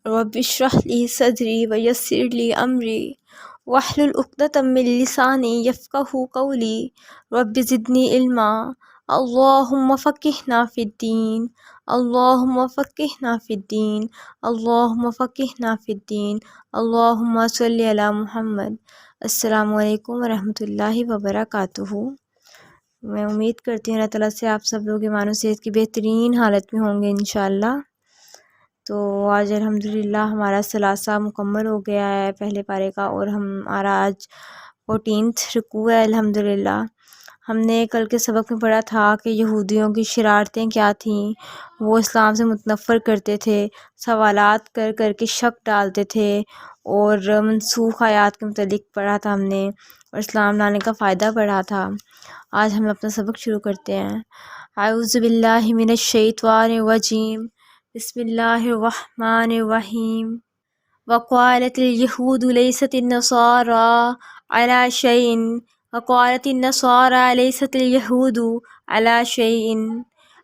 رب اشرح لی صدری ویسر لی امری واحلل عقدۃ من لسانی یفقہوا قولی رب زدنی علما اللہم فقہنا فی الدین اللہم فقہنا فی الدین اللہم فقہنا فی الدین اللہم صلی علی محمد۔ السلام علیکم ورحمۃ اللہ وبرکاتہ۔ میں امید کرتی ہوں اللہ تعالیٰ سے آپ سب لوگ ایمان و صحت کی بہترین حالت میں ہوں گے انشاءاللہ۔ تو آج الحمدللہ ہمارا ثلاثہ مکمل ہو گیا ہے پہلے پارے کا، اور ہمارا آج 14th رکوع ہے الحمدللہ۔ ہم نے کل کے سبق میں پڑھا تھا کہ یہودیوں کی شرارتیں کیا تھیں۔ وہ اسلام سے متنفر کرتے تھے، سوالات کر کر کے شک ڈالتے تھے، اور منسوخ آیات کے متعلق پڑھا تھا ہم نے، اور اسلام لانے کا فائدہ پڑھا تھا۔ آج ہم اپنا سبق شروع کرتے ہیں۔ اعوذ باللہ من الشیطان الرجیم، بسم اللہ الرحمن الرحیم۔ وقالت اليہود لیست النصارى على شیء وقالت النصارى لیست اليہود على شیء۔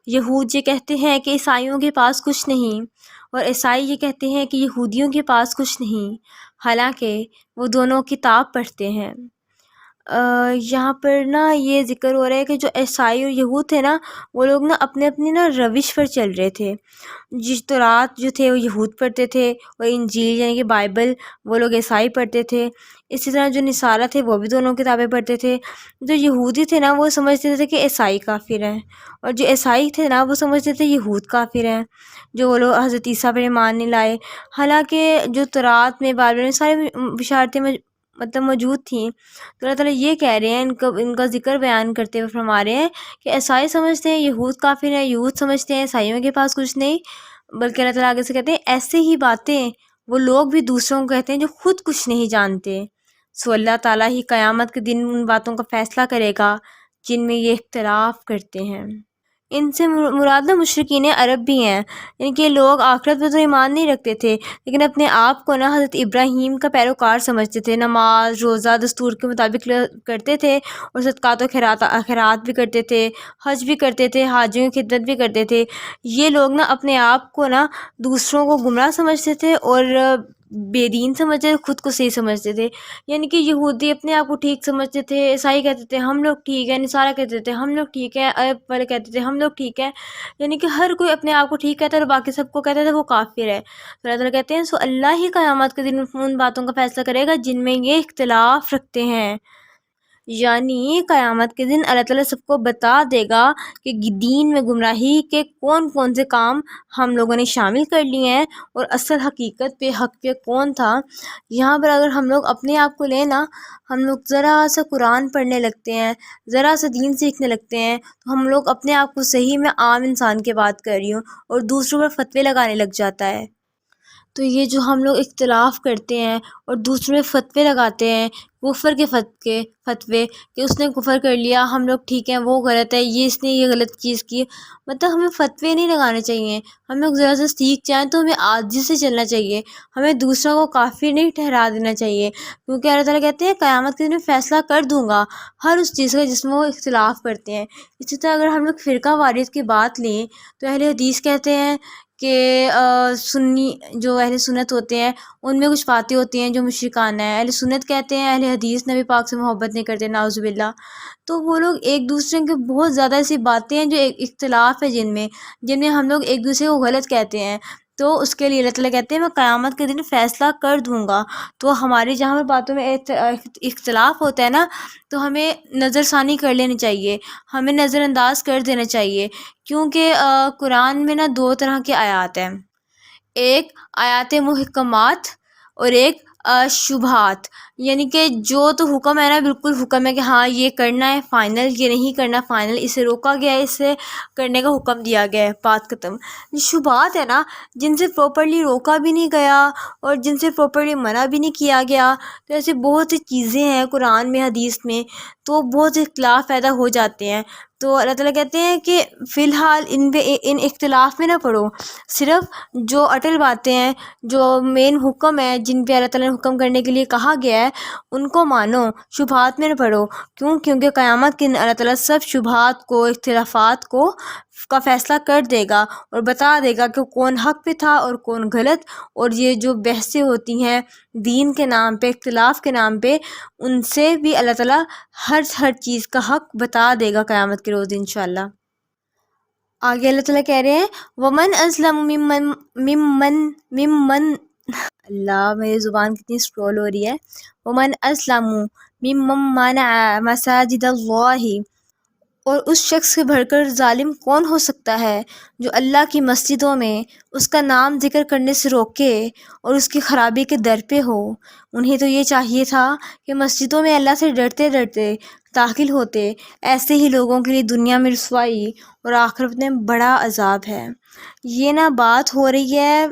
یہود یہ کہتے ہیں کہ عیسائیوں کے پاس کچھ نہیں، اور عیسائی یہ کہتے ہیں کہ یہودیوں کے پاس کچھ نہیں، حالانکہ وہ دونوں کتاب پڑھتے ہیں۔ یہاں پر نا یہ ذکر ہو رہا ہے کہ جو عیسائی اور یہود تھے نا، وہ لوگ نا اپنے اپنی نا روش پر چل رہے تھے۔ جس تورات جو تھے وہ یہود پڑھتے تھے، اور انجیل یعنی کہ بائبل وہ لوگ عیسائی پڑھتے تھے۔ اسی طرح جو نصارہ تھے وہ بھی دونوں کتابیں پڑھتے تھے۔ جو یہودی تھے نا وہ سمجھتے تھے کہ عیسائی کافر ہیں، اور جو عیسائی تھے نا وہ سمجھتے تھے یہود کافر ہیں، جو وہ لوگ حضرت عیسیٰ پر ایمان نہیں لائے۔ حالانکہ جو تورات میں بائبل میں سارے بشارتیں موجود تھیں۔ تو اللہ تعالیٰ یہ کہہ رہے ہیں، ان کا ذکر بیان کرتے ہوئے فرما رہے ہیں کہ عیسائی سمجھتے ہیں یہود کافر ہیں، یہود سمجھتے ہیں عیسائیوں کے پاس کچھ نہیں، بلکہ اللہ تعالیٰ آگے سے کہتے ہیں ایسے ہی باتیں وہ لوگ بھی دوسروں کو کہتے ہیں جو خود کچھ نہیں جانتے۔ سو اللہ تعالیٰ ہی قیامت کے دن ان باتوں کا فیصلہ کرے گا جن میں یہ اختلاف کرتے ہیں۔ ان سے مراد مشرکین عرب بھی ہیں، یعنی کہ لوگ آخرت پر تو ایمان نہیں رکھتے تھے، لیکن اپنے آپ کو نا حضرت ابراہیم کا پیروکار سمجھتے تھے۔ نماز روزہ دستور کے مطابق کرتے تھے، اور صدقات و خیرات بھی کرتے تھے، حج بھی کرتے تھے، حاجیوں کی خدمت بھی کرتے تھے۔ یہ لوگ نا اپنے آپ کو نا دوسروں کو گمراہ سمجھتے تھے، اور بے دین سمجھتے تھے، خود کو صحیح سمجھتے تھے۔ یعنی کہ یہودی اپنے آپ کو ٹھیک سمجھتے تھے، عیسائی کہتے تھے ہم لوگ ٹھیک ہیں، نصارہ کہتے تھے ہم لوگ ٹھیک ہیں، عرب والے کہتے تھے ہم لوگ ٹھیک ہیں۔ یعنی کہ ہر کوئی اپنے آپ کو ٹھیک کہتا ہے اور باقی سب کو کہتا ہے وہ کافر ہے۔ تو اللہ تعالیٰ کہتے ہیں سو اللہ ہی قیامت کے دن ان باتوں کا فیصلہ کرے گا جن میں یہ اختلاف رکھتے ہیں۔ یعنی قیامت کے دن اللہ تعالیٰ سب کو بتا دے گا کہ دین میں گمراہی کے کون کون سے کام ہم لوگوں نے شامل کر لیے ہیں، اور اصل حقیقت پہ حق پہ کون تھا۔ یہاں پر اگر ہم لوگ اپنے آپ کو لیں نا، ہم لوگ ذرا سا قرآن پڑھنے لگتے ہیں، ذرا سا دین سیکھنے لگتے ہیں، تو ہم لوگ اپنے آپ کو صحیح میں عام انسان کی بات کر رہی ہوں، اور دوسروں پر فتوے لگانے لگ جاتا ہے۔ تو یہ جو ہم لوگ اختلاف کرتے ہیں اور دوسروں پہ فتوے لگاتے ہیں، کفر کے فتوے کہ اس نے کفر کر لیا، ہم لوگ ٹھیک ہیں، وہ غلط ہے، اس نے یہ غلط چیز کی، مطلب ہمیں فتوے نہیں لگانے چاہیے۔ ہم لوگ ذرا سا سیکھ جائیں تو ہمیں عاجزی سے چلنا چاہیے، ہمیں دوسروں کو کافر نہیں ٹھہرا دینا چاہیے، کیونکہ اللہ تعالیٰ کہتے ہیں قیامت کے دن میں فیصلہ کر دوں گا ہر اس چیز کا جس میں وہ اختلاف کرتے ہیں۔ اسی طرح اگر ہم لوگ فرقہ واریت کی بات لیں تو اہل حدیث کہتے ہیں کہ سنی جو اہل سنت ہوتے ہیں ان میں کچھ باتیں ہوتی ہیں جو مشرکانہ ہیں۔ اہل سنت کہتے ہیں اہل حدیث نبی پاک سے محبت نہیں کرتے، نعوذ باللہ۔ تو وہ لوگ ایک دوسرے کے بہت زیادہ ایسی باتیں ہیں جو اختلاف ہے جن میں ہم لوگ ایک دوسرے کو غلط کہتے ہیں، تو اس کے لیے اللہ تعالیٰ کہتے ہیں میں قیامت کے دن فیصلہ کر دوں گا۔ تو ہماری جہاں پر باتوں میں اختلاف ہوتا ہے نا، تو ہمیں نظر ثانی کر لینی چاہیے، ہمیں نظر انداز کر دینا چاہیے، کیونکہ قرآن میں نا دو طرح کے آیات ہیں، ایک آیات محکمات اور ایک شبہات۔ یعنی کہ جو تو حکم ہے نا بالکل حکم ہے کہ ہاں یہ کرنا ہے فائنل، یہ نہیں کرنا فائنل، اسے روکا گیا ہے، اسے کرنے کا حکم دیا گیا ہے، بات ختم۔ شبہات ہے نا جن سے پراپرلی روکا بھی نہیں گیا اور جن سے پراپرلی منع بھی نہیں کیا گیا، تو ایسے بہت سی چیزیں ہیں قرآن میں حدیث میں، تو بہت سے اختلاف پیدا ہو جاتے ہیں۔ تو اللہ تعالیٰ کہتے ہیں کہ فی الحال ان اختلاف میں نہ پڑو، صرف جو اٹل باتیں ہیں، جو مین حکم ہے، جن پہ اللہ تعالیٰ نے حکم کرنے کے لیے کہا گیا ہے ان کو مانو، شبہات میں نہ پڑو۔ کیونکہ قیامت کے دن اللہ تعالیٰ سب شبہات کو، اختلافات کو کا فیصلہ کر دے گا اور بتا دے گا کہ کون حق پہ تھا اور کون غلط. اور یہ جو بحثیں ہوتی ہیں دین کے نام پہ، اختلاف کے نام پہ، ان سے بھی اللہ تعالیٰ ہر چیز کا حق بتا دے گا قیامت کے روز انشاءاللہ. آگے اللہ تعالیٰ کہہ رہے ہیں وَمَنْ أَظْلَمُ مِمَّنْ اللہ میری زبان کتنی اسکرول ہو رہی ہے. وَمَنْ أَظْلَمُ مِمَّنْ مَنَعَ مَسَاجِدَ اللَّهِ، اور اس شخص سے بڑھ کر ظالم کون ہو سکتا ہے جو اللہ کی مسجدوں میں اس کا نام ذکر کرنے سے روکے اور اس کی خرابی کے در پہ ہو. انہیں تو یہ چاہیے تھا کہ مسجدوں میں اللہ سے ڈرتے ڈرتے داخل ہوتے. ایسے ہی لوگوں کے لیے دنیا میں رسوائی اور آخرت میں بڑا عذاب ہے. یہ نا بات ہو رہی ہے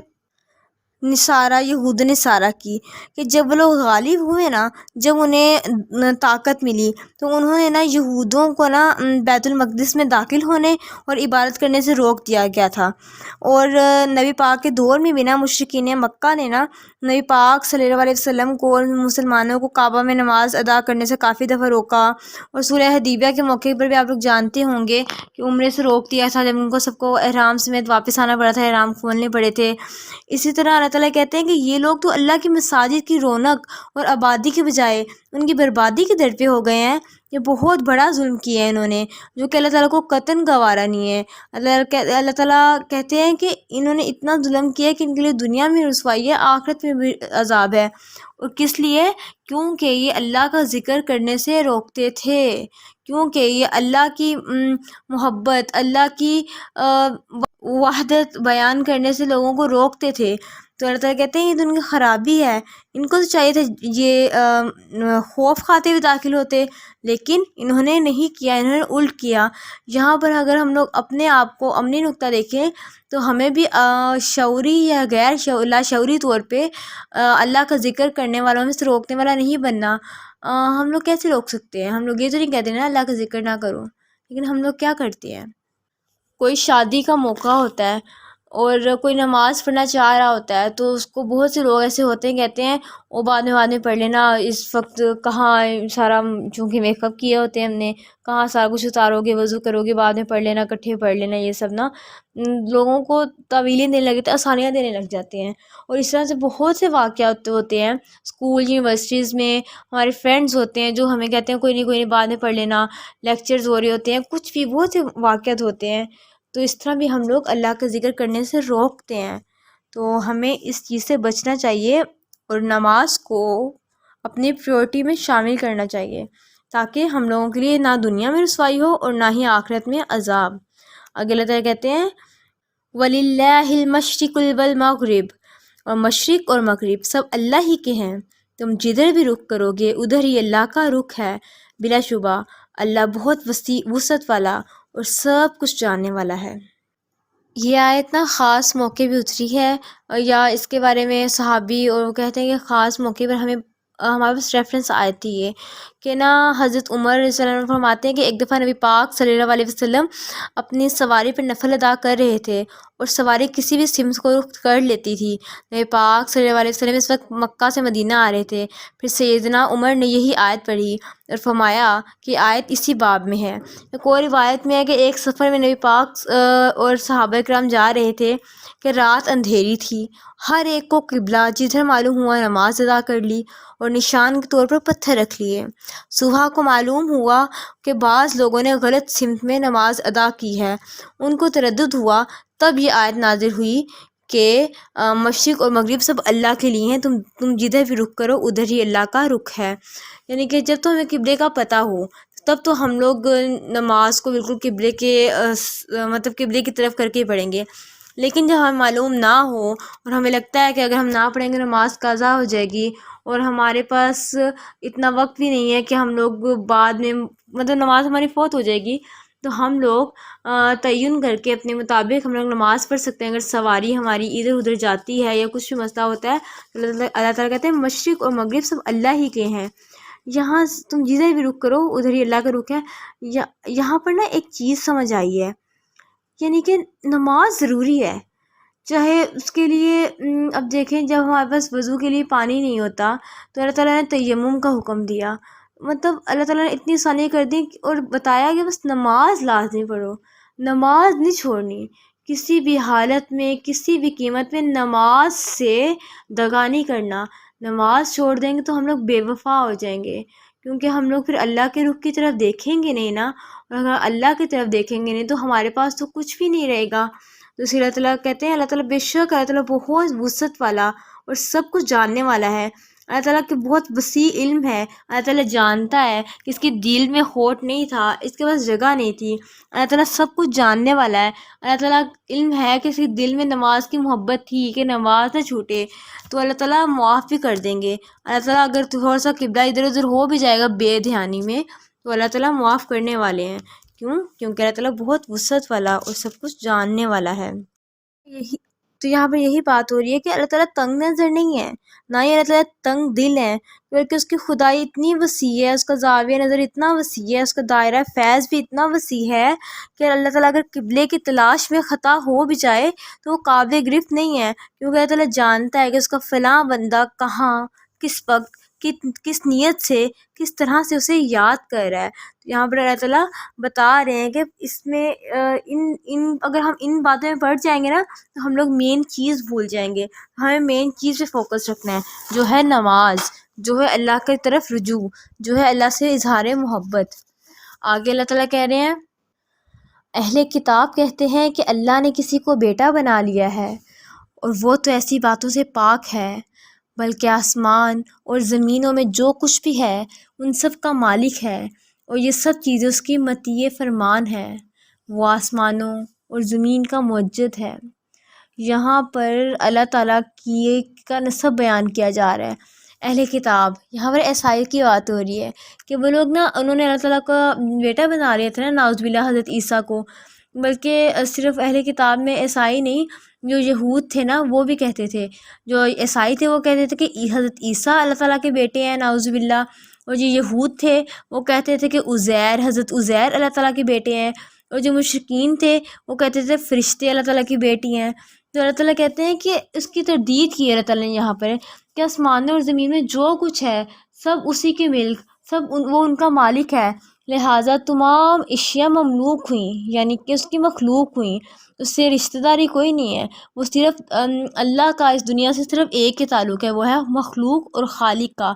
یہود نصارہ کی، کہ جب وہ لوگ غالب ہوئے نا، جب انہیں طاقت ملی تو انہوں نے نا یہودوں کو نا بیت المقدس میں داخل ہونے اور عبادت کرنے سے روک دیا گیا تھا. اور نبی پاک کے دور میں بھی نا مشرکین مکہ نے نا نبی پاک صلی اللہ علیہ وسلم کو اور مسلمانوں کو کعبہ میں نماز ادا کرنے سے کافی دفعہ روکا. اور صلح حدیبیہ کے موقع پر بھی آپ لوگ جانتے ہوں گے کہ عمرے سے روک دیا تھا، جب ان کو سب کو احرام سمیت واپس آنا پڑا تھا، احرام کھولنے پڑے تھے. اسی طرح اللہ تعالیٰ کہتے ہیں کہ یہ لوگ تو اللہ کی مساجد کی رونق اور آبادی کے بجائے ان کی بربادی کے در پہ ہو گئے ہیں. یہ بہت بڑا ظلم کیا ہے انہوں نے، جو کہ اللہ تعالیٰ کو قطعاً گوارا نہیں ہے. اللہ تعالیٰ کہتے ہیں کہ انہوں نے اتنا ظلم کیا کہ ان کے لیے دنیا میں رسوائی ہے، آخرت میں بھی عذاب ہے. اور کس لیے؟ کیونکہ یہ اللہ کا ذکر کرنے سے روکتے تھے، کیونکہ یہ اللہ کی محبت، اللہ کی وحدت بیان کرنے سے لوگوں کو روکتے تھے. تو اللہ تعالیٰ کہتے ہیں یہ تو ان کی خرابی ہے. ان کو تو چاہیے تھا یہ خوف کھاتے ہوئے داخل ہوتے، لیکن انہوں نے نہیں کیا، انہوں نے الٹ کیا. یہاں پر اگر ہم لوگ اپنے آپ کو عملی نقطہ دیکھیں تو ہمیں بھی شعوری یا غیر لاشعوری طور پہ اللہ کا ذکر کرنے والوں میں سے روکنے والا نہیں بننا. ہم لوگ کیسے روک سکتے ہیں؟ ہم لوگ یہ تو نہیں کہتے نا اللہ کا ذکر نہ کرو، لیکن ہم لوگ کیا کرتے ہیں؟ کوئی شادی کا موقع ہوتا ہے اور کوئی نماز پڑھنا چاہ رہا ہوتا ہے تو اس کو بہت سے لوگ ایسے ہوتے ہیں، کہتے ہیں وہ بعد میں پڑھ لینا، اس وقت کہاں سارا، چونکہ میک اپ کیے ہوتے ہیں ہم نے، کہاں سارا کچھ اتارو گے، وضو کرو گے، بعد میں پڑھ لینا، اکٹھے پڑھ لینا. یہ سب نا لوگوں کو تعویلیں دینے لگتے ہیں، آسانیاں دینے لگ جاتے ہیں. اور اس طرح سے بہت سے واقعات ہوتے ہیں اسکول یونیورسٹیز میں. ہمارے فرینڈز ہوتے ہیں جو ہمیں کہتے ہیں کوئی نہیں بعد میں پڑھ لینا، لیکچرز ہو رہے ہوتے ہیں، کچھ بھی بہت سے واقعات ہوتے ہیں. تو اس طرح بھی ہم لوگ اللہ کا ذکر کرنے سے روکتے ہیں. تو ہمیں اس چیز سے بچنا چاہیے اور نماز کو اپنی پریورٹی میں شامل کرنا چاہیے، تاکہ ہم لوگوں کے لیے نہ دنیا میں رسوائی ہو اور نہ ہی آخرت میں عذاب. آگے اللہ تعالیٰ کہتے ہیں وَلِلَّهِ الْمَشْرِقُ وَالْمَغْرِبُ، اور مشرق اور مغرب سب اللہ ہی کے ہیں، تم جدھر بھی رخ کرو گے ادھر ہی اللہ کا رخ ہے. بلا شبہ اللہ بہت وسیع وسعت والا اور سب کچھ جاننے والا ہے. یہ آیت نا خاص موقع بھی اتری ہے، یا اس کے بارے میں صحابی اور وہ کہتے ہیں کہ خاص موقع پر ہمارے پاس ریفرنس آتی ہے کہ نا حضرت عمر رضی اللہ عنہ فرماتے ہیں کہ ایک دفعہ نبی پاک صلی اللہ علیہ وسلم اپنی سواری پر نفل ادا کر رہے تھے اور سواری کسی بھی سمت کو رخ کر لیتی تھی. نبی پاک صلی اللہ علیہ وسلم اس وقت مکہ سے مدینہ آ رہے تھے. پھر سیدنا عمر نے یہی آیت پڑھی اور فرمایا کہ آیت اسی باب میں ہے. کوئی روایت میں ہے کہ ایک سفر میں نبی پاک اور صحابہ کرام جا رہے تھے کہ رات اندھیری تھی، ہر ایک کو قبلہ جدھر معلوم ہوا نماز ادا کر لی اور نشان کے طور پر پتھر رکھ لیے. صبح کو معلوم ہوا کہ بعض لوگوں نے غلط سمت میں نماز ادا کی ہے، ان کو تردد ہوا، تب یہ آیت نازل ہوئی کہ مشرق اور مغرب سب اللہ کے لیے ہیں، تم جدھر بھی رخ کرو ادھر ہی اللہ کا رخ ہے. یعنی کہ جب تو ہمیں قبلے کا پتہ ہو تب تو ہم لوگ نماز کو بالکل قبلے کی طرف کر کے ہی پڑھیں گے. لیکن جب ہمیں معلوم نہ ہو اور ہمیں لگتا ہے کہ اگر ہم نہ پڑھیں گے نماز قضا ہو جائے گی، اور ہمارے پاس اتنا وقت بھی نہیں ہے کہ ہم لوگ بعد میں نماز ہماری فوت ہو جائے گی، تو ہم لوگ تعین کر کے اپنے مطابق ہم لوگ نماز پڑھ سکتے ہیں. اگر سواری ہماری ادھر ادھر جاتی ہے یا کچھ بھی مسئلہ ہوتا ہے تو اللہ تعالیٰ کہتے ہیں مشرق اور مغرب سب اللہ ہی کے ہیں، یہاں تم جدھر بھی رخ کرو ادھر ہی اللہ کا رخ ہے. یہاں پر نا ایک چیز سمجھ آئی ہے، یعنی کہ نماز ضروری ہے، چاہے اس کے لیے اب دیکھیں جب ہمارے پاس وضو کے لیے پانی نہیں ہوتا تو اللہ تعالیٰ نے تیمم کا حکم دیا. اللہ تعالیٰ نے اتنی آسانی کر دی اور بتایا کہ بس نماز لازمی پڑھو. نماز نہیں چھوڑنی، کسی بھی حالت میں کسی بھی قیمت میں نماز سے دگا نہیں کرنا۔ نماز چھوڑ دیں گے تو ہم لوگ بے وفا ہو جائیں گے، کیونکہ ہم لوگ پھر اللہ کے رخ کی طرف دیکھیں گے نہیں نا، اور اگر اللہ کی طرف دیکھیں گے نہیں تو ہمارے پاس تو کچھ بھی نہیں رہے گا۔ تو اسی اللہ تعالیٰ کہتے ہیں، اللہ تعالیٰ بے شک اللہ تعالیٰ بہت وسعت والا اور سب کچھ جاننے والا ہے۔ اللہ تعالیٰ کے بہت وسیع علم ہے، اللہ تعالیٰ جانتا ہے کہ اس کے دل میں ہوٹ نہیں تھا، اس کے پاس جگہ نہیں تھی، اللہ تعالیٰ سب کچھ جاننے والا ہے۔ اللہ تعالیٰ علم ہے کہ اس کے دل میں نماز کی محبت تھی کہ نماز نہ چھوٹے، تو اللہ تعالیٰ معاف بھی کر دیں گے۔ اللہ تعالیٰ اگر تھوڑا سا قبلہ ادھر ادھر ہو بھی جائے گا بے دھیانی میں تو اللہ تعالیٰ معاف کرنے والے ہیں۔ کیونکہ اللہ تعالیٰ بہت وسعت والا اور سب کچھ جاننے والا ہے۔ یہی تو یہاں پر یہی بات ہو رہی ہے کہ اللہ تعالیٰ تنگ نظر نہیں ہے، نہ ہی اللہ تعالیٰ تنگ دل ہے، بلکہ اس کی خدائی اتنی وسیع ہے، اس کا زاویہ نظر اتنا وسیع ہے، اس کا دائرہ فیض بھی اتنا وسیع ہے کہ اللہ تعالیٰ اگر قبلے کی تلاش میں خطا ہو بھی جائے تو وہ قابل گرفت نہیں ہے، کیونکہ اللہ تعالیٰ جانتا ہے کہ اس کا فلاں بندہ کہاں، کس وقت، کس نیت سے، کس طرح سے اسے یاد کر رہا ہے۔ یہاں پر اللہ تعالیٰ بتا رہے ہیں کہ اس میں اگر ہم ان باتوں میں پڑ جائیں گے نا تو ہم لوگ مین چیز بھول جائیں گے۔ ہمیں مین چیز پہ فوکس رکھنا ہے، جو ہے نماز، جو ہے اللہ کی طرف رجوع، جو ہے اللہ سے اظہار محبت۔ آگے اللہ تعالیٰ کہہ رہے ہیں، اہل کتاب کہتے ہیں کہ اللہ نے کسی کو بیٹا بنا لیا ہے، اور وہ تو ایسی باتوں سے پاک ہے، بلکہ آسمان اور زمینوں میں جو کچھ بھی ہے ان سب کا مالک ہے، اور یہ سب چیزیں اس کی مطیع فرمان ہے، وہ آسمانوں اور زمین کا موجد ہے۔ یہاں پر اللہ تعالیٰ کا نسب بیان کیا جا رہا ہے۔ اہل کتاب، یہاں پر عیسائی کی بات ہو رہی ہے کہ وہ لوگ نا، انہوں نے اللہ تعالیٰ کا بیٹا بنا لیا تھا نا، نعوذ باللہ، حضرت عیسیٰ کو۔ بلکہ صرف اہل کتاب میں عیسائی نہیں، جو یہود تھے نا وہ بھی کہتے تھے، جو عیسائی تھے وہ کہتے تھے کہ حضرت عیسیٰ اللہ تعالیٰ کے بیٹے ہیں، نعوذ باللہ، اور جو یہود تھے وہ کہتے تھے کہ حضرت عزیر اللہ تعالیٰ کے بیٹے ہیں، اور جو مشرکین تھے وہ کہتے تھے فرشتے اللہ تعالیٰ کی بیٹی ہیں۔ تو اللہ تعالیٰ کہتے ہیں کہ اس کی تردید کی ہے اللہ تعالیٰ نے یہاں پر، کہ آسمانوں اور زمین میں جو کچھ ہے سب اسی کے ملک، وہ ان کا مالک ہے، لہٰذا تمام اشیاء مملوک ہوئیں، یعنی کہ اس کی مخلوق ہوئیں، اس سے رشتہ داری کوئی نہیں ہے، وہ صرف اللہ کا اس دنیا سے صرف ایک ہی تعلق ہے، وہ ہے مخلوق اور خالق کا۔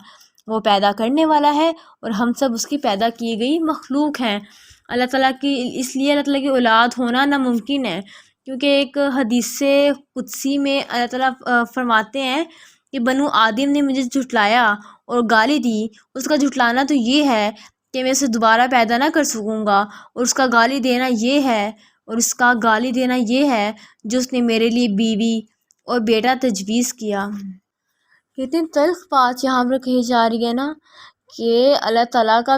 وہ پیدا کرنے والا ہے اور ہم سب اس کی پیدا کی گئی مخلوق ہیں۔ اللہ تعالیٰ کی، اس لیے اللہ تعالیٰ کی اولاد ہونا ناممکن ہے، کیونکہ ایک حدیث قدسی میں اللہ تعالیٰ فرماتے ہیں کہ بنو آدم نے مجھے جھٹلایا اور گالی دی، اس کا جھٹلانا تو یہ ہے کہ میں اسے دوبارہ پیدا نہ کر سکوں گا، اور اس کا گالی دینا یہ ہے جو اس نے میرے لیے بیوی اور بیٹا تجویز کیا۔ کتنی تلخ بات یہاں پر کہی جا رہی ہے نا، کہ اللہ تعالیٰ کا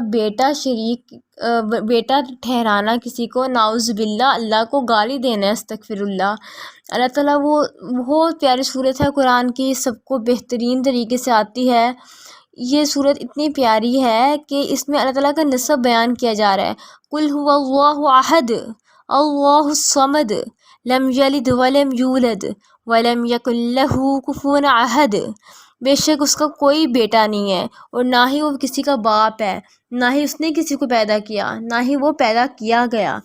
بیٹا ٹھہرانا کسی کو، نعوذ باللہ، اللہ کو گالی دینا ہے، استغفر اللہ۔ اللہ تعالیٰ، وہ بہت پیاری صورت ہے قرآن کی، سب کو بہترین طریقے سے آتی ہے۔ یہ صورت اتنی پیاری ہے کہ اس میں اللہ تعالیٰ کا نسب بیان کیا جا رہا ہے۔ قُلْ هُوَ اللَّهُ أَحَدٌ اللَّهُ الصَّمَدُ لَمْ يَلِدْ وَلَمْ يُولَدْ وَلَمْ يَكُنْ لَهُ كُفُوًا أَحَدٌ۔ بے شک اس کا کوئی بیٹا نہیں ہے، اور نہ ہی وہ کسی کا باپ ہے، نہ ہی اس نے کسی کو پیدا کیا، نہ ہی وہ پیدا کیا گیا۔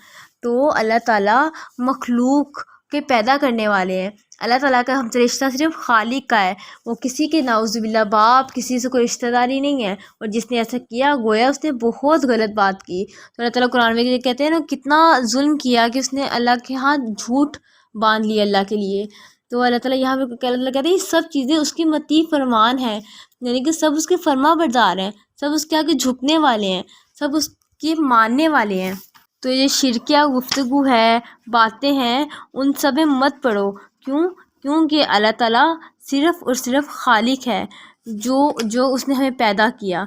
تو اللہ تعالیٰ مخلوق کے پیدا کرنے والے ہیں۔ اللہ تعالیٰ کا ہم سے رشتہ صرف خالق کا ہے، وہ کسی کے، نعوذ باللہ، باپ، کسی سے کوئی رشتہ داری نہیں ہے، اور جس نے ایسا کیا گویا اس نے بہت غلط بات کی۔ تو اللہ تعالیٰ قرآن میں کہتے ہیں نا، کتنا ظلم کیا کہ اس نے اللہ کے ہاں جھوٹ باندھ لیا اللہ کے لیے۔ تو اللہ تعالیٰ یہاں پہ اللہ کہتے ہیں یہ سب چیزیں اس کی مطیع فرمان ہے، یعنی کہ سب اس کے فرما بردار ہیں، سب اس کے آگے جھکنے والے ہیں، سب اس کے ماننے والے ہیں۔ تو یہ شرکیہ گفتگو ہے، باتیں ہیں، ان سب میں مت پڑو۔ کیونکہ اللہ تعالیٰ صرف اور صرف خالق ہے، جو اس نے ہمیں پیدا کیا،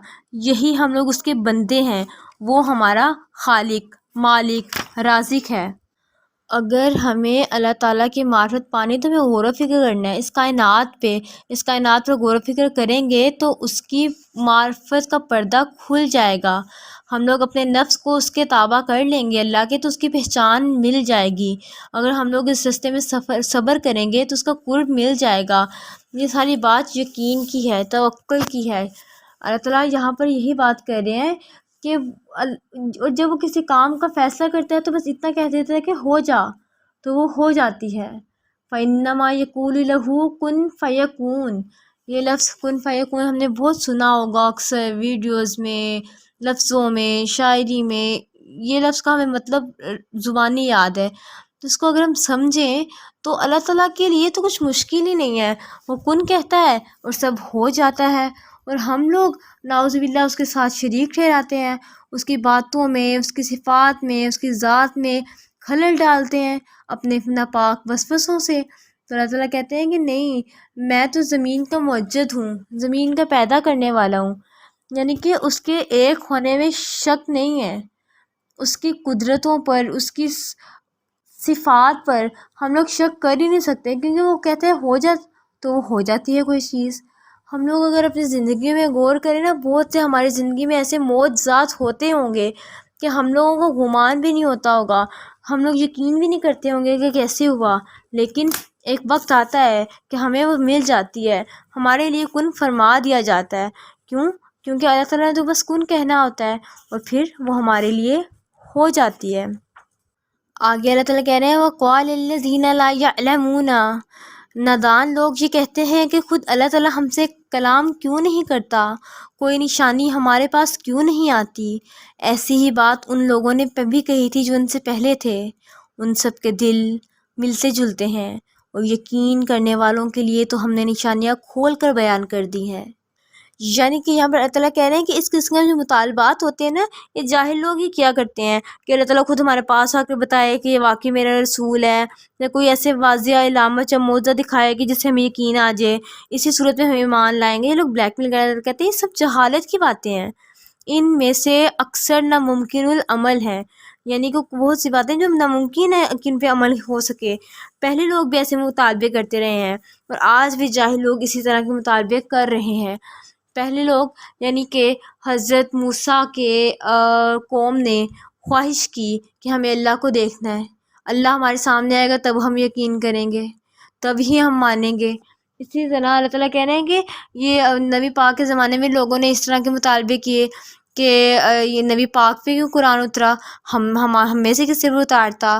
یہی ہم لوگ اس کے بندے ہیں، وہ ہمارا خالق، مالک، رازق ہے۔ اگر ہمیں اللہ تعالیٰ کی معرفت پانی تو ہمیں غور و فکر کرنا ہے، اس کائنات پر غور و فکر کریں گے تو اس کی معرفت کا پردہ کھل جائے گا، ہم لوگ اپنے نفس کو اس کے تابع کر لیں گے اللہ کے، تو اس کی پہچان مل جائے گی۔ اگر ہم لوگ اس راستے میں صبر کریں گے تو اس کا قرب مل جائے گا۔ یہ ساری بات یقین کی ہے، توکل کی ہے۔ اللہ تعالیٰ یہاں پر یہی بات کر رہے ہیں کہ اور جب وہ کسی کام کا فیصلہ کرتا ہے تو بس اتنا کہہ دیتا ہے کہ ہو جا، تو وہ ہو جاتی ہے۔ فَإِنَّمَا يَقُولُ لَهُ كُن فَيَكُونُ، یہ لفظ کن فیکون ہم نے بہت سنا ہوگا اکثر ویڈیوز میں، لفظوں میں، شاعری میں، یہ لفظ کا ہمیں مطلب زبانی یاد ہے، تو اس کو اگر ہم سمجھیں تو اللہ تعالیٰ کے لیے تو کچھ مشکل ہی نہیں ہے، وہ کن کہتا ہے اور سب ہو جاتا ہے، اور ہم لوگ نعوذ باللہ اس کے ساتھ شریک ٹھہراتے ہیں، اس کی باتوں میں، اس کی صفات میں، اس کی ذات میں خلل ڈالتے ہیں اپنے ناپاک وسوسوں سے۔ تو اللہ تعالیٰ کہتے ہیں کہ نہیں، میں تو زمین کا موجد ہوں، زمین کا پیدا کرنے والا ہوں، یعنی کہ اس کے ایک ہونے میں شک نہیں ہے، اس کی قدرتوں پر، اس کی صفات پر ہم لوگ شک کر ہی نہیں سکتے، کیونکہ وہ کہتے ہیں ہو جا تو وہ ہو جاتی ہے کوئی چیز۔ ہم لوگ اگر اپنی زندگی میں غور کریں نا، بہت سے ہماری زندگی میں ایسے معجزات ہوتے ہوں گے کہ ہم لوگوں کو گمان بھی نہیں ہوتا ہوگا، ہم لوگ یقین بھی نہیں کرتے ہوں گے کہ کیسے ہوا، لیکن ایک وقت آتا ہے کہ ہمیں وہ مل جاتی ہے، ہمارے لیے کن فرما دیا جاتا ہے۔ کیوں؟ کیونکہ اللہ تعالیٰ نے تو بس کن کہنا ہوتا ہے اور پھر وہ ہمارے لیے ہو جاتی ہے۔ آگے اللہ تعالیٰ کہہ رہے ہیں وَقَالَ الَّذِينَ لَا يَعْلَمُونَ، نادان لوگ یہ کہتے ہیں کہ خود اللہ تعالیٰ ہم سے کلام کیوں نہیں کرتا، کوئی نشانی ہمارے پاس کیوں نہیں آتی۔ ایسی ہی بات ان لوگوں نے بھی کہی تھی جو ان سے پہلے تھے، ان سب کے دل ملتے جلتے ہیں، اور یقین کرنے والوں کے لیے تو ہم نے نشانیاں کھول کر بیان کر دی ہیں۔ یعنی کہ یہاں پر اللہ تعالیٰ کہہ رہے ہیں کہ اس قسم کے جو مطالبات ہوتے ہیں نا، یہ جاہل لوگ ہی کیا کرتے ہیں کہ اللہ تعالیٰ خود ہمارے پاس آ کے بتائے کہ یہ واقعی میرا رسول ہے، یا کوئی ایسے واضح علامت یا معجزہ دکھائے کہ جس سے ہمیں یقین آ جائے، اسی صورت میں ہم ایمان لائیں گے۔ یہ لوگ بلیک میل کہتے ہیں، یہ سب جہالت کی باتیں ہیں، ان میں سے اکثر ناممکن العمل ہیں، یعنی کہ بہت سی باتیں جو ناممکن ہے کہ ان پہ عمل ہو سکے۔ پہلے لوگ بھی ایسے مطالبے کرتے رہے ہیں اور آج بھی جاہل لوگ اسی طرح کے مطالبے کر رہے ہیں۔ پہلے لوگ یعنی کہ حضرت موسیٰ کے قوم نے خواہش کی کہ ہمیں اللہ کو دیکھنا ہے، اللہ ہمارے سامنے آئے گا تب ہم یقین کریں گے، تب ہی ہم مانیں گے۔ اسی طرح اللہ تعالیٰ کہہ رہے ہیں کہ یہ نبی پاک کے زمانے میں لوگوں نے اس طرح کے مطالبے کیے کہ یہ نبی پاک پہ کیوں قرآن اترا، ہم میں سے کس سے اتارتا۔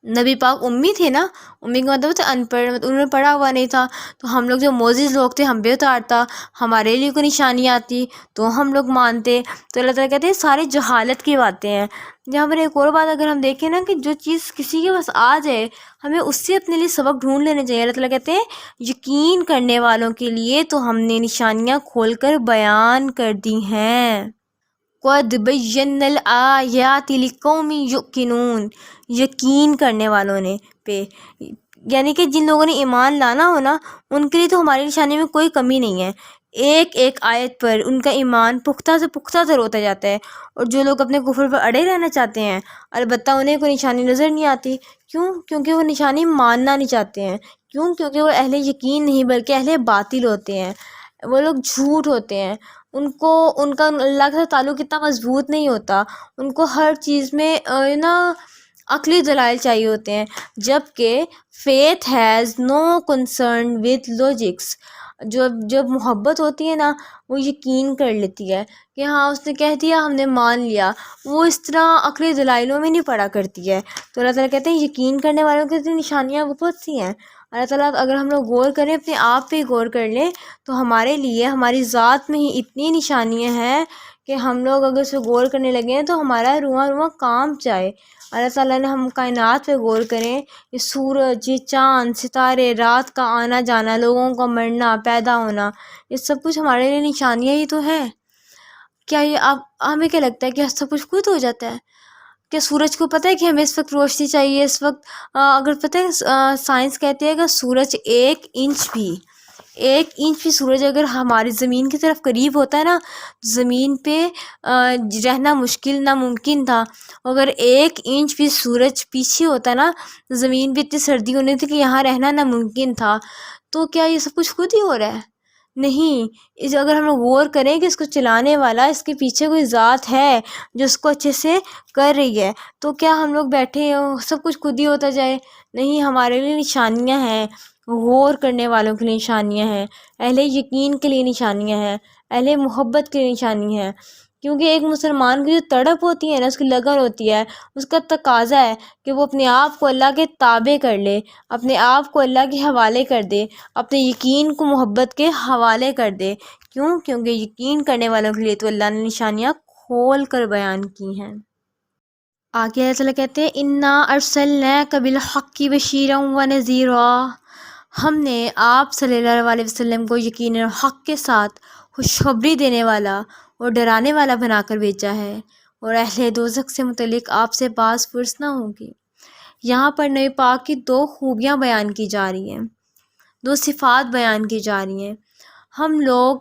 نبی پاک امی تھے نا، امی کا مطلب ان پڑھ، انہوں نے پڑھا ہوا نہیں تھا، تو ہم لوگ جو معزز لوگ تھے ہم پہ اتارتا، ہمارے لیے کوئی نشانی آتی تو ہم لوگ مانتے۔ تو اللہ تعالیٰ کہتے ہیں سارے جہالت کی باتیں ہیں۔ جہاں پر ایک اور بات اگر ہم دیکھیں نا کہ جو چیز کسی کے پاس آ جائے ہمیں اس سے اپنے لیے سبق ڈھونڈ لینے چاہیے۔ اللہ تعالیٰ کہتے ہیں یقین کرنے والوں کے لیے تو ہم نے نشانیاں کھول کر بیان کر دی ہیں۔ قَدْ بَيَّنَّا الْآيَاتِ لِقَوْمٍ يُوقِنُونَ، یقین کرنے والوں نے پہ، یعنی کہ جن لوگوں نے ایمان لانا ہو نا، ان کے لیے تو ہماری نشانی میں کوئی کمی نہیں ہے، ایک ایک آیت پر ان کا ایمان پختہ سے پختہ تر ہوتا جاتا ہے، اور جو لوگ اپنے کفر پر اڑے رہنا چاہتے ہیں البتہ انہیں کوئی نشانی نظر نہیں آتی۔ کیوں؟ کیونکہ وہ نشانی ماننا نہیں چاہتے ہیں۔ کیوں؟ کیونکہ وہ اہل یقین نہیں بلکہ اہل باطل ہوتے ہیں، وہ لوگ جھوٹ ہوتے ہیں، ان کا اللہ کے ساتھ تعلق اتنا مضبوط نہیں ہوتا، ان کو ہر چیز میں نا عقلی دلائل چاہیے ہوتے ہیں، جبکہ faith has no concern with logics، جب محبت ہوتی ہے نا وہ یقین کر لیتی ہے کہ ہاں اس نے کہہ دیا ہم نے مان لیا، وہ اس طرح عقلی دلائلوں میں نہیں پڑا کرتی ہے۔ تو اللہ تعالیٰ کہتے ہیں یقین کرنے والوں کی نشانیاں بہت سی ہیں۔ اللہ تعالیٰ اگر ہم لوگ غور کریں، اپنے آپ پہ غور کر لیں، تو ہمارے لیے ہماری ذات میں ہی اتنی نشانیاں ہیں کہ ہم لوگ اگر اس پہ غور کرنے لگیں تو ہمارا رواں رواں کام جائے۔ اللہ تعالیٰ نے ہم کائنات پہ غور کریں، یہ سورج، یہ چاند، ستارے، رات کا آنا جانا، لوگوں کا مرنا، پیدا ہونا، یہ سب کچھ ہمارے لیے نشانیاں ہی تو ہیں۔ کیا یہ ہمیں کیا لگتا ہے کہ سب کچھ خود ہو جاتا ہے؟ کہ سورج کو پتہ ہے کہ ہمیں اس وقت روشنی چاہیے، اس وقت اگر پتہ ہے سائنس کہتے ہیں کہ سورج ایک انچ بھی سورج اگر ہماری زمین کی طرف قریب ہوتا ہے نا، زمین پہ رہنا مشکل ناممکن تھا، اگر ایک انچ بھی سورج پیچھے ہوتا نا، زمین پہ اتنی سردی ہونی تھی کہ یہاں رہنا ناممکن تھا۔ تو کیا یہ سب کچھ خود ہی ہو رہا ہے؟ نہیں، اگر ہم لوگ غور کریں کہ اس کو چلانے والا، اس کے پیچھے کوئی ذات ہے جو اس کو اچھے سے کر رہی ہے، تو کیا ہم لوگ بیٹھے سب کچھ خود ہی ہوتا جائے؟ نہیں، ہمارے لیے نشانیاں ہیں، غور کرنے والوں کے لیے نشانیاں ہیں، اہل یقین کے لیے نشانیاں ہیں، اہل محبت کے لیے نشانی ہیں، کیونکہ ایک مسلمان کی جو تڑپ ہوتی ہے نا، اس کی لگن ہوتی ہے، اس کا تقاضا ہے کہ وہ اپنے آپ کو اللہ کے تابع کر لے، اپنے آپ کو اللہ کے حوالے کر دے، اپنے یقین کو محبت کے حوالے کر دے۔ کیونکہ یقین کرنے والوں کے لیے تو اللہ نے نشانیاں کھول کر بیان کی ہیں۔ آگے اللہ تعالیٰ کہتے ہیں اِنَّا أَرْسَلْنَاكَ بِالْحَقِّ بَشِيرًا وَنَذِيرًا، ہم نے آپ صلی اللہ علیہ وسلم کو یقیناً حق کے ساتھ خوشخبری دینے والا اور ڈرانے والا بنا کر بھیجا ہے، اور اہل دوزخ سے متعلق آپ سے باز پرس نہ ہوگی۔ یہاں پر نبی پاک کی دو خوبیاں بیان کی جا رہی ہیں، دو صفات بیان کی جا رہی ہیں۔ ہم لوگ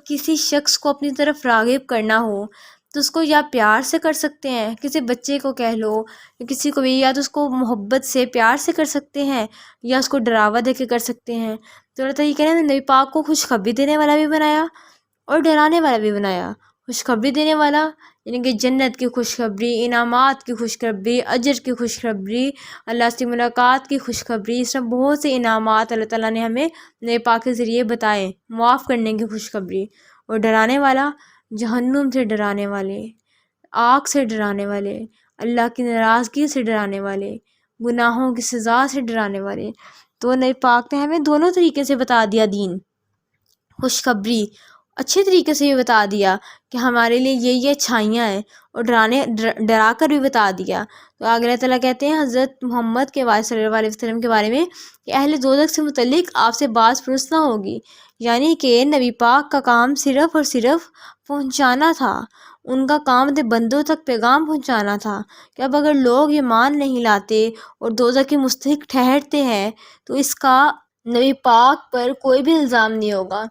کسی شخص کو اپنی طرف راغب کرنا ہو تو اس کو یا پیار سے کر سکتے ہیں، کسی بچے کو کہہ لو یا کسی کو بھی، یا تو اس کو محبت سے پیار سے کر سکتے ہیں یا اس کو ڈراوا دے کے کر سکتے ہیں۔ تو اللہ تعالیٰ یہ کہہ رہے ہیں نبی پاک کو خوشخبری دینے والا بھی بنایا اور ڈرانے والا بھی بنایا۔ خوشخبری دینے والا یعنی کہ جنت کی خوشخبری، انعامات کی خوشخبری، اجر کی خوشخبری، اللہ سے ملاقات کی خوشخبری، اس طرح بہت سے انعامات اللہ تعالیٰ نے ہمیں نبی پاک کے ذریعے بتائے، معاف کرنے کی خوشخبری۔ اور ڈرانے والا جہنم سے ڈرانے والے، آگ سے ڈرانے والے، اللہ کی ناراضگی سے ڈرانے والے، گناہوں کی سزا سے ڈرانے والے۔ تو نبی پاک نے ہمیں دونوں طریقے سے بتا دیا دین، خوشخبری اچھے طریقے سے بھی بتا دیا کہ ہمارے لیے یہ اچھائیاں ہیں، اور ڈرا کر بھی بتا دیا۔ تو آگے اللہ تعالیٰ کہتے ہیں حضرت محمد کے بارے صلی اللہ علیہ وسلم کے بارے میں کہ اہل دوزخ سے متعلق آپ سے باز پرس نہ ہوگی، یعنی کہ نبی پاک کا کام صرف اور صرف پہنچانا تھا، ان کا کام اپنے بندوں تک پیغام پہنچانا تھا کہ اب اگر لوگ ایمان نہیں لاتے اور دوزخ کے مستحق ٹھہرتے ہیں تو اس کا نبی پاک پر کوئی بھی الزام نہیں ہوگا۔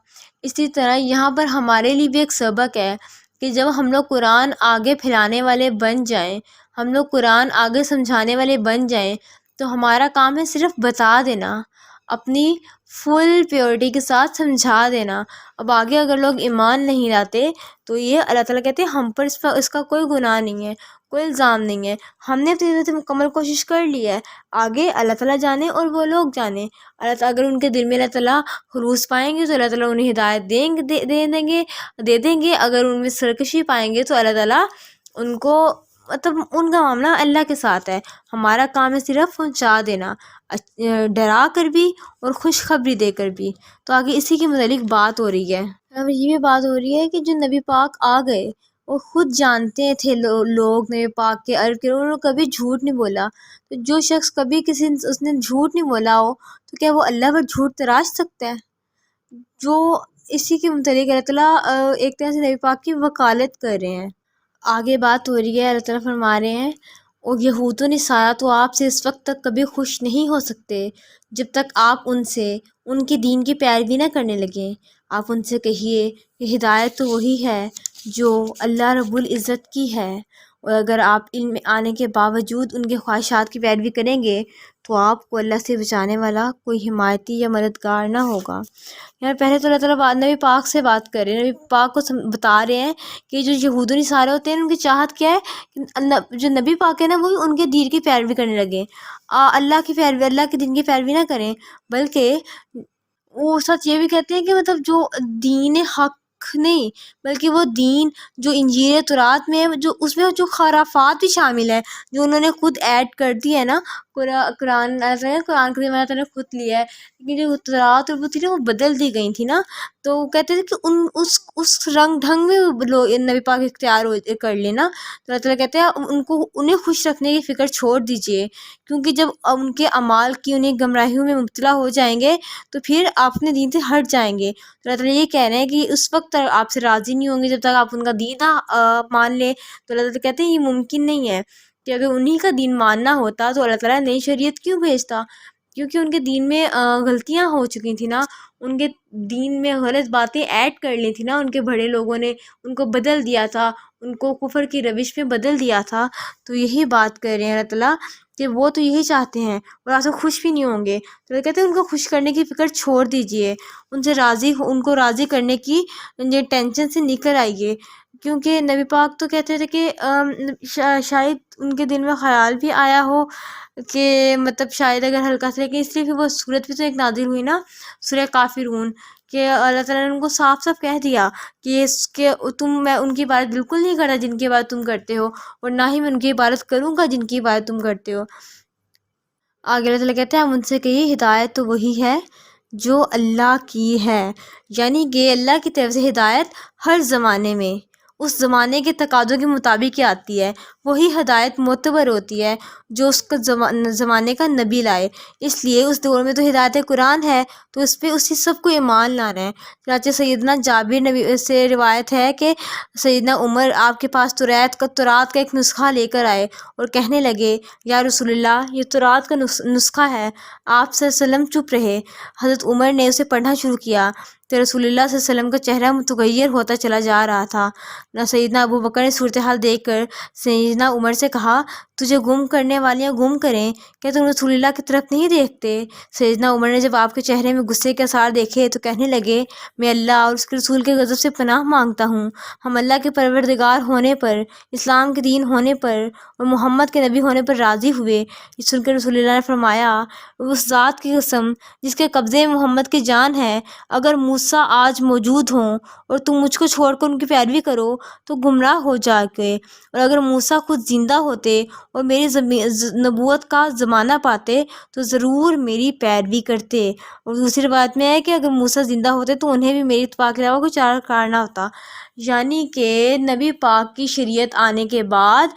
اسی طرح یہاں پر ہمارے لیے بھی ایک سبق ہے کہ جب ہم لوگ قرآن آگے پھیلانے والے بن جائیں، ہم لوگ قرآن آگے سمجھانے والے بن جائیں، تو ہمارا کام ہے صرف بتا دینا، اپنی فل پیورٹی کے ساتھ سمجھا دینا۔ اب آگے اگر لوگ ایمان نہیں لاتے تو یہ اللہ تعالیٰ کہتے ہیں ہم پر اس کا کوئی گناہ نہیں ہے، کوئی الزام نہیں ہے، ہم نے اپنی طرف سے مکمل کوشش کر لی ہے، آگے اللہ تعالیٰ جانے اور وہ لوگ جانے۔ اللہ تعالیٰ اگر ان کے دل میں اللہ تعالیٰ خلوص پائیں گے تو اللہ تعالیٰ انہیں ہدایت دے دیں گے، اگر ان میں سرکشی پائیں گے تو اللہ تعالیٰ ان کو ان کا معاملہ اللہ کے ساتھ ہے، ہمارا کام ہے صرف پہنچا دینا، ڈرا کر بھی اور خوشخبری دے کر بھی۔ تو آگے اسی کے متعلق بات ہو رہی ہے، اب یہ بھی بات ہو رہی ہے کہ جو نبی پاک آ گئے وہ خود جانتے تھے لوگ نبی پاک کے عرض کے، انہوں نے کبھی جھوٹ نہیں بولا۔ تو جو شخص کبھی اس نے جھوٹ نہیں بولا ہو تو کیا وہ اللہ پر جھوٹ تراش سکتا ہے؟ جو اسی کے متعلق اللہ تعالیٰ ایک طرح سے نبی پاک کی وکالت کر رہے ہیں۔ آگے بات ہو رہی ہے، اللہ تعالیٰ فرما رہے ہیں اور یہود و نصارہ تو آپ سے اس وقت تک کبھی خوش نہیں ہو سکتے جب تک آپ ان سے ان کے دین کی پیروی نہ کرنے لگیں۔ آپ ان سے کہیے کہ ہدایت تو وہی ہے جو اللہ رب العزت کی ہے، اور اگر آپ علم آنے کے باوجود ان کے خواہشات کی پیروی کریں گے تو آپ کو اللہ سے بچانے والا کوئی حمایتی یا مددگار نہ ہوگا۔ یار پہلے تو اللہ تعالیٰ نبی پاک سے بات کر رہے ہیں، نبی پاک کو بتا رہے ہیں کہ جو یہود و نصارہ ہوتے ہیں ان کی چاہت کیا ہے کہ جو نبی پاک ہے نا وہی ان کے دین کی پیروی کرنے لگے، اللہ کی پیروی، اللہ کے دین کی پیروی نہ کریں، بلکہ وہ سچ یہ بھی کہتے ہیں کہ مطلب جو دین حق نہیں بلکہ وہ دین جو انجیل تورات میں ہے، جو اس میں جو خرافات بھی شامل ہیں جو انہوں نے خود ایڈ کر دی ہے نا، قرآن کریم اللہ تعالیٰ نے خود لیا ہے، لیکن جو تورات اور وہ تھی نا وہ بدل دی گئی تھی نا، تو وہ کہتے تھے کہ اس رنگ ڈھنگ میں نبی پاک اختیار کر لینا۔ تو اللہ تعالیٰ کہتے ہیں انہیں خوش رکھنے کی فکر چھوڑ دیجیے، کیونکہ جب ان کے اعمال کی انہیں گمراہیوں میں مبتلا ہو جائیں گے تو پھر آپ اپنے دین سے ہٹ جائیں گے۔ تو اللہ تعالیٰ یہ کہہ رہے ہیں کہ اس وقت تک آپ سے راضی نہیں ہوں گے جب تک آپ ان کا دین نہ مان لیں۔ تو اللہ تعالیٰ کہتے ہیں یہ ممکن نہیں ہے کہ اگر انہی کا دین ماننا ہوتا تو اللہ تعالیٰ نئی شریعت کیوں بھیجتا، کیونکہ ان کے دین میں غلطیاں ہو چکی تھیں نا، ان کے دین میں غلط باتیں ایڈ کر لی تھی نا، ان کے بڑے لوگوں نے ان کو بدل دیا تھا، ان کو کفر کی روش میں بدل دیا تھا۔ تو یہی بات کر رہے ہیں اللہ تعالیٰ کہ وہ تو یہی چاہتے ہیں اور آپ سے خوش بھی نہیں ہوں گے۔ تو وہ کہتے ہیں ان کو خوش کرنے کی فکر چھوڑ دیجئے، ان کو راضی کرنے کی ٹینشن سے نکل آئیے۔ کیونکہ نبی پاک تو کہتے تھے کہ شاید ان کے دل میں خیال بھی آیا ہو کہ مطلب شاید اگر ہلکا سے، لیکن اس لیے پھر وہ صورت بھی تو ایک نازل ہوئی نا، سورہ کافرون، کہ اللہ تعالیٰ نے ان کو صاف صاف کہہ دیا کہ میں ان کی عبادت بالکل نہیں کرتا جن کی عبادت تم کرتے ہو، اور نہ ہی میں ان کی عبادت کروں گا جن کی عبادت تم کرتے ہو۔ آگے اللہ تعالیٰ کہتے ہیں ہم ان سے کہیے ہدایت تو وہی ہے جو اللہ کی ہے، یعنی کہ اللہ کی طرف سے ہدایت ہر زمانے میں اس زمانے کے تقاضوں کے مطابق ہی آتی ہے، وہی ہدایت معتبر ہوتی ہے جو اس کا زمانے کا نبی لائے۔ اس لیے اس دور میں تو ہدایت قرآن ہے، تو اس پہ اسی سب کو ایمان لانا ہے۔ چنانچہ سیدنا جابر نبی سے روایت ہے کہ سیدنا عمر آپ کے پاس تورات کا ایک نسخہ لے کر آئے اور کہنے لگے یا رسول اللہ یہ تورات کا نسخہ ہے۔ آپ صلی اللہ علیہ وسلم چپ رہے۔ حضرت عمر نے اسے پڑھنا شروع کیا تو رسول اللہ صلی اللہ علیہ وسلم کا چہرہ متغیر ہوتا چلا جا رہا تھا۔ سیدنا ابو بکر نے صورتحال دیکھ کر سیدنا عمر سے کہا تجھے گم کرنے والیاں گم کریں، کیا تم رسول اللہ کی طرف نہیں دیکھتے؟ سیدنا عمر نے جب آپ کے چہرے میں غصے کے آثار دیکھے تو کہنے لگے میں اللہ اور اس کے رسول کے غضب سے پناہ مانگتا ہوں۔ ہم اللہ کے پروردگار ہونے پر، اسلام کے دین ہونے پر اور محمد کے نبی ہونے پر راضی ہوئے۔ یہ سن کر رسول اللہ نے فرمایا اس ذات کی قسم جس کے قبضے میں محمد کی جان ہے، اگر موسیٰ آج موجود ہوں اور تم مجھ کو چھوڑ کر ان کی پیروی کرو تو گمراہ ہو جاؤگے، اور اگر موسیٰ خود زندہ ہوتے اور میری نبوت کا زمانہ پاتے تو ضرور میری پیروی کرتے۔ اور دوسری روایت میں ہے کہ اگر موسیٰ زندہ ہوتے تو انہیں بھی میری اتباع کے علاوہ کوئی چارہ کار نہ ہوتا، یعنی کہ نبی پاک کی شریعت آنے کے بعد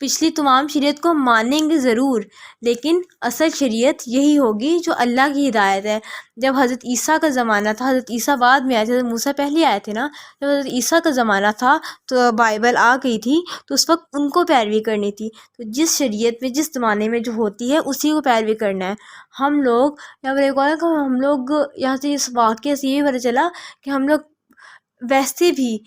پچھلی تمام شریعت کو ہم مانیں گے ضرور، لیکن اصل شریعت یہی ہوگی جو اللہ کی ہدایت ہے۔ جب حضرت عیسیٰ کا زمانہ تھا، حضرت عیسیٰ بعد میں آئے تھے، حضرت موسیٰ پہلے آئے تھے نا، جب حضرت عیسیٰ کا زمانہ تھا تو بائبل آ گئی تھی، تو اس وقت ان کو پیروی کرنی تھی۔ تو جس شریعت میں جس زمانے میں جو ہوتی ہے اسی کو پیروی کرنا ہے۔ ہم لوگ یہاں پر ایک اور ہے کہ ہم لوگ یہاں سے اس واقعے سے یہ پتہ چلا کہ ہم لوگ ویسے بھی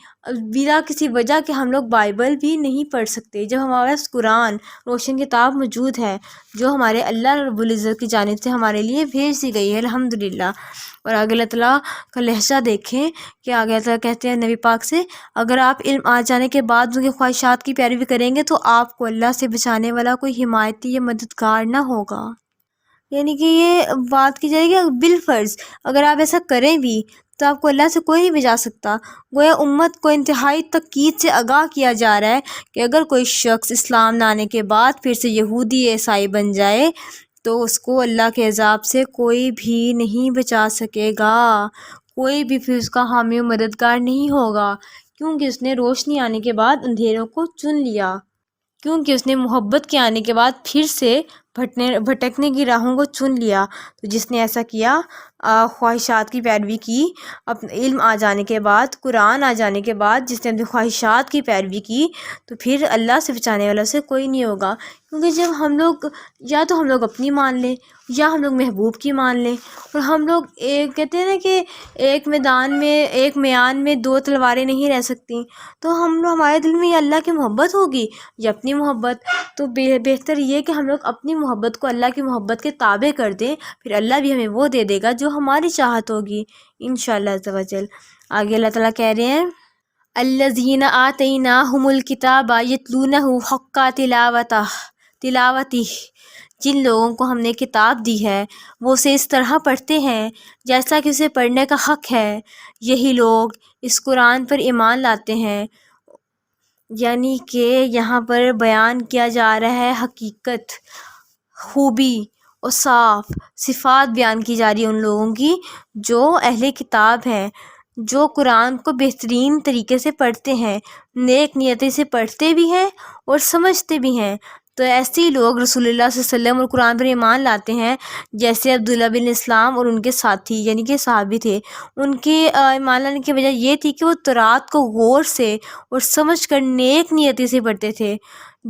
بلا کسی وجہ کے ہم لوگ بائبل بھی نہیں پڑھ سکتے، جب ہمارے پاس قرآن روشن کتاب موجود ہے جو ہمارے اللہ رب العزت کی جانب سے ہمارے لیے بھیج دی گئی ہے الحمدللہ۔ اور آگے اللہ تعالیٰ کا لہجہ دیکھیں کہ آگے اللہ تعالیٰ کہتے ہیں نبی پاک سے اگر آپ علم آ جانے کے بعد ان کی خواہشات کی پیروی کریں گے تو آپ کو اللہ سے بچانے والا کوئی حمایتی یا مددگار نہ ہوگا۔ یعنی کہ یہ بات کی جائے کہ بالفرض اگر آپ ایسا کریں بھی تو آپ کو اللہ سے کوئی نہیں بچا سکتا۔ گویا امت کو انتہائی تاکید سے آگاہ کیا جا رہا ہے کہ اگر کوئی شخص اسلام لانے کے بعد پھر سے یہودی یا عیسائی بن جائے تو اس کو اللہ کے عذاب سے کوئی بھی نہیں بچا سکے گا، کوئی بھی پھر اس کا حامی و مددگار نہیں ہوگا، کیونکہ اس نے روشنی آنے کے بعد اندھیروں کو چن لیا، کیونکہ اس نے محبت کے آنے کے بعد پھر سے بھٹکنے کی راہوں کو چن لیا۔ تو جس نے ایسا کیا، خواہشات کی پیروی کی، اپنے علم آ جانے کے بعد، قرآن آ جانے کے بعد جس نے اپنی خواہشات کی پیروی کی تو پھر اللہ سے بچانے والا سے کوئی نہیں ہوگا۔ کیونکہ جب ہم لوگ یا تو ہم لوگ اپنی مان لیں یا ہم لوگ محبوب کی مان لیں، اور ہم لوگ کہتے ہیں نا کہ ایک میان میں دو تلواریں نہیں رہ سکتی، تو ہمارے دل میں یا اللہ کی محبت ہوگی یا اپنی محبت، تو بہتر یہ کہ ہم لوگ اپنی محبت کو اللہ کی محبت کے تابع کر دیں، پھر اللہ بھی ہمیں وہ دے دے گا جو ہماری چاہت ہوگی انشاءاللہ عز و جل۔ آگے اللہ تعالیٰ کہہ رہے ہیں الذین آتیناہم الکتاب یتلونہ حق تلاوتہ، جن لوگوں کو ہم نے کتاب دی ہے وہ اسے اس طرح پڑھتے ہیں جیسا کہ اسے پڑھنے کا حق ہے، یہی لوگ اس قرآن پر ایمان لاتے ہیں۔ یعنی کہ یہاں پر بیان کیا جا رہا ہے حقیقت، خوبی اور صاف صفات بیان کی جا رہی ہے ان لوگوں کی جو اہل کتاب ہیں، جو قرآن کو بہترین طریقے سے پڑھتے ہیں، نیک نیتی سے پڑھتے بھی ہیں اور سمجھتے بھی ہیں۔ تو ایسے ہی لوگ رسول اللہ صلی اللہ علیہ وسلم اور قرآن پر ایمان لاتے ہیں، جیسے عبداللہ بن اسلام اور ان کے ساتھی یعنی کہ صحابی تھے۔ ان کے ایمان لانے کی وجہ یہ تھی کہ وہ تورات کو غور سے اور سمجھ کر نیک نیتی سے پڑھتے تھے۔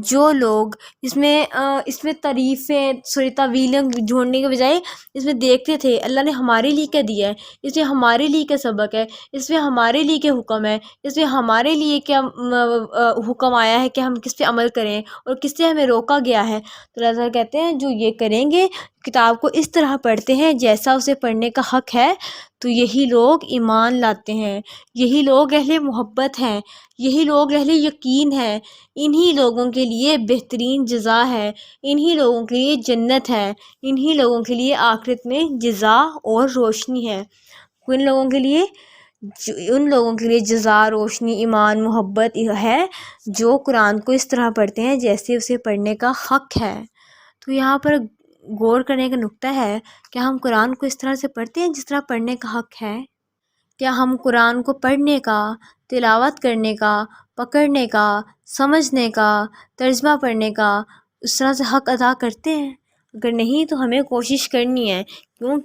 جو لوگ اس میں تعریفیں تعویلیں ڈھونڈنے کے بجائے اس میں دیکھتے تھے اللہ نے ہمارے لیے کیا دیا ہے، اس میں ہمارے لیے کیا سبق ہے، اس میں ہمارے لیے کیا حکم ہے، اس میں ہمارے لیے کیا حکم آیا ہے کہ ہم کس پہ عمل کریں اور کس سے ہمیں روکا گیا ہے، تو اللہ تعالیٰ کہتے ہیں جو یہ کریں گے، کتاب کو اس طرح پڑھتے ہیں جیسا اسے پڑھنے کا حق ہے، تو یہی لوگ ایمان لاتے ہیں، یہی لوگ اہل محبت ہیں، یہی لوگ اہل یقین ہیں، انہی لوگوں کے لیے بہترین جزا ہے، انہی لوگوں کے لیے جنت ہے، انہی لوگوں کے لیے آخرت میں جزا اور روشنی ہے۔ ان لوگوں کے لیے جزا، روشنی، ایمان، محبت ہے جو قرآن کو اس طرح پڑھتے ہیں جیسے اسے پڑھنے کا حق ہے۔ تو یہاں پر غور کرنے کا نقطہ ہے کہ ہم قرآن کو اس طرح سے پڑھتے ہیں جس طرح پڑھنے کا حق ہے؟ کیا ہم قرآن کو پڑھنے کا، تلاوت کرنے کا، پکڑنے کا، سمجھنے کا، ترجمہ پڑھنے کا اس طرح سے حق ادا کرتے ہیں؟ اگر نہیں تو ہمیں کوشش کرنی ہے۔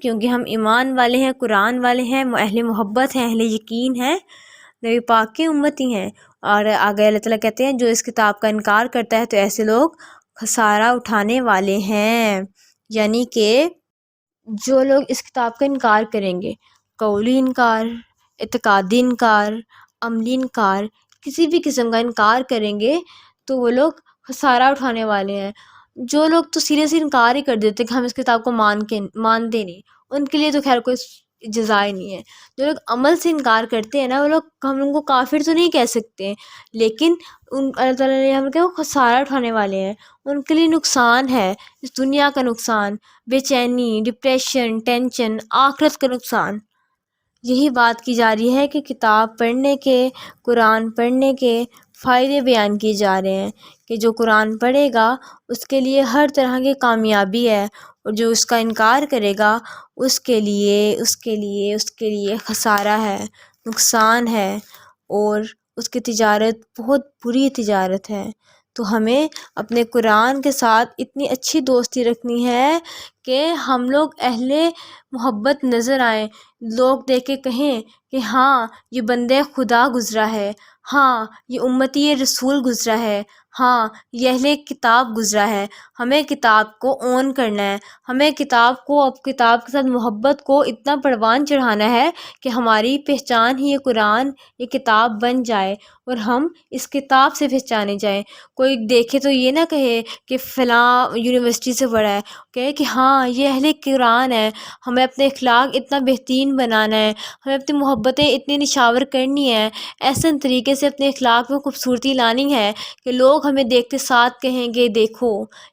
کیونکہ ہم ایمان والے ہیں، قرآن والے ہیں، اہل محبت ہیں، اہل یقین ہیں، نبی پاک کے امتی ہیں۔ اور آگے اللہ تعالیٰ کہتے ہیں جو اس کتاب کا انکار کرتا ہے تو ایسے لوگ خسارہ اٹھانے والے ہیں۔ یعنی کہ جو لوگ اس کتاب کا انکار کریں گے، قولی انکار، اعتقادی انکار، عملی انکار، کسی بھی قسم کا انکار کریں گے تو وہ لوگ خسارہ اٹھانے والے ہیں۔ جو لوگ تو سیدھے سے انکار ہی کر دیتے کہ ہم اس کتاب کو مانتے نہیں، ان کے لیے تو خیر کوئی جزا ہی نہیں ہے۔ جو لوگ عمل سے انکار کرتے ہیں نا، وہ لوگ، ہم ان کو کافر تو نہیں کہہ سکتے، لیکن اللہ تعالیٰ نے ہم وہ خسارہ اٹھانے والے ہیں، ان کے لیے نقصان ہے، اس دنیا کا نقصان، بے چینی، ڈپریشن، ٹینشن، آخرت کا نقصان۔ یہی بات کی جا رہی ہے کہ کتاب پڑھنے کے، قرآن پڑھنے کے فائدے بیان کیے جا رہے ہیں کہ جو قرآن پڑھے گا اس کے لیے ہر طرح کی کامیابی ہے، اور جو اس کا انکار کرے گا اس کے لیے خسارہ ہے، نقصان ہے، اور اس کی تجارت بہت بری تجارت ہے۔ تو ہمیں اپنے قرآن کے ساتھ اتنی اچھی دوستی رکھنی ہے کہ ہم لوگ اہل محبت نظر آئیں، لوگ دیکھ کے کہیں کہ ہاں یہ بندے خدا گزرا ہے، ہاں یہ امتی رسول گزرا ہے، ہاں یہ اہل کتاب گزرا ہے۔ ہمیں کتاب کو اون کرنا ہے، ہمیں کتاب کے ساتھ محبت کو اتنا پروان چڑھانا ہے کہ ہماری پہچان ہی یہ قرآن، یہ کتاب بن جائے، اور ہم اس کتاب سے پہچانے جائیں۔ کوئی دیکھے تو یہ نہ کہے کہ فلاں یونیورسٹی سے پڑھا ہے، کہے کہ ہاں یہ اہل قرآن ہے۔ ہمیں اپنے اخلاق اتنا بہترین بنانا ہے، ہمیں اپنی محبتیں اتنی نشاور کرنی ہے، ایسے طریقے سے اپنے اخلاق میں خوبصورتی لانی ہے کہ لوگ ہمیں دیکھتے ساتھ کہیں گے دیکھو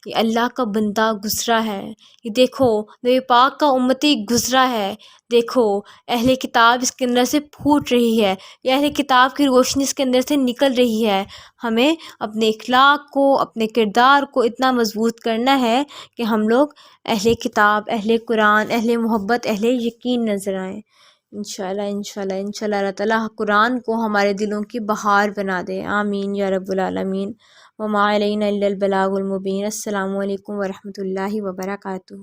یہ اللہ کا بندہ گزرا ہے، یہ دیکھو نبی پاک کا امتی گزرا ہے، دیکھو اہل کتاب اس کے اندر سے پھوٹ رہی ہے، یا اہل کتاب کی روشنی اس کے اندر سے نکل رہی ہے۔ ہمیں اپنے اخلاق کو، اپنے کردار کو اتنا مضبوط کرنا ہے کہ ہم لوگ اہل کتاب، اہل قرآن، اہل محبت، اہل یقین نظر آئیں۔ انشاءاللہ اللہ تعالیٰ قرآن کو ہمارے دلوں کی بہار بنا دے، آمین یا رب العالمین۔ وما علینا الا البلاغ المبین۔ السلام علیکم ورحمۃ اللہ وبرکاتہ۔